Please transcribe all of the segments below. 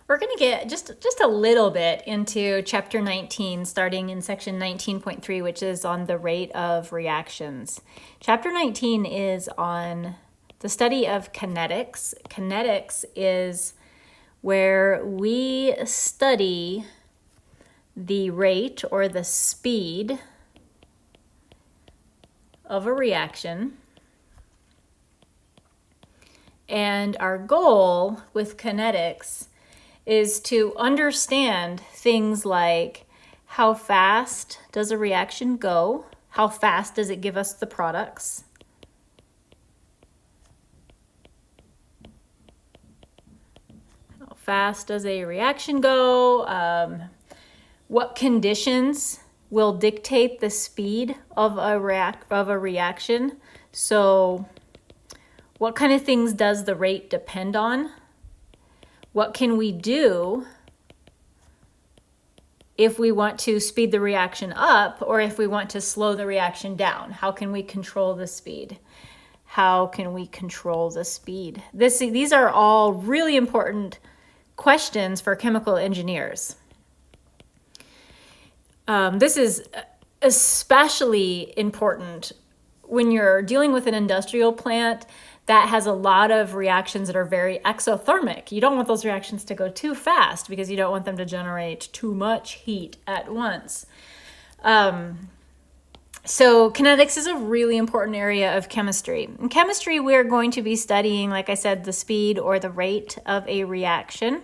We're going to get just a little bit into chapter 19, starting in section 19.3, which is on the rate of reactions. Chapter 19 is on the study of kinetics. Kinetics is where we study the rate or the speed of a reaction. And our goal with kinetics is to understand things like how fast does a reaction go? How fast does it give us the products? How fast does a reaction go? What conditions will dictate the speed of a reaction? So what kind of things does the rate depend on? What can we do if we want to speed the reaction up or if we want to slow the reaction down? How can we control the speed? How can we control the speed? These are all really important questions for chemical engineers. This is especially important when you're dealing with an industrial plant that has a lot of reactions that are very exothermic. You don't want those reactions to go too fast because you don't want them to generate too much heat at once. So kinetics is a really important area of chemistry. In chemistry, we're going to be studying, like I said, the speed or the rate of a reaction.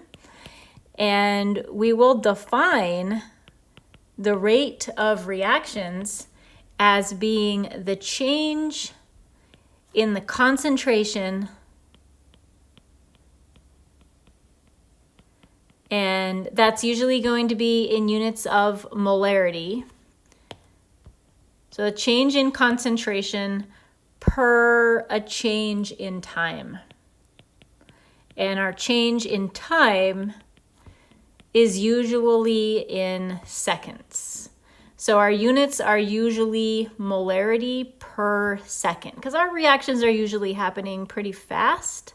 And we will define the rate of reactions as being the change in the concentration and that's usually going to be in units of molarity. So a change in concentration per a change in time. And our change in time is usually in seconds. So our units are usually molarity per second because our reactions are usually happening pretty fast.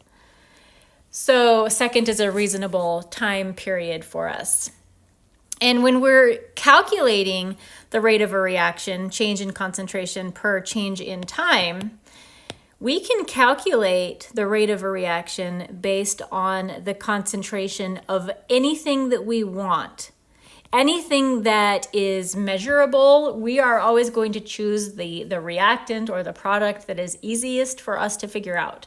So a second is a reasonable time period for us. And when we're calculating the rate of a reaction, change in concentration per change in time, we can calculate the rate of a reaction based on the concentration of anything that we want. Anything that is measurable, we are always going to choose the reactant or the product that is easiest for us to figure out.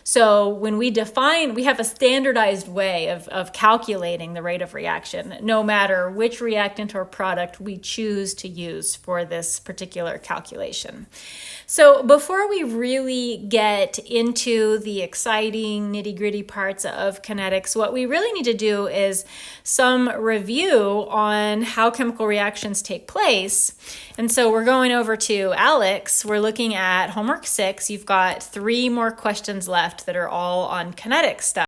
So when we define, we have a standardized way of calculating the rate of reaction, no matter which reactant or product we choose to use for this particular calculation. So before we really get into the exciting nitty-gritty parts of kinetics, what we really need to do is some review on how chemical reactions take place. And so we're going over to Alex. We're looking at homework 6. You've got 3 more questions left that are all on kinetic stuff.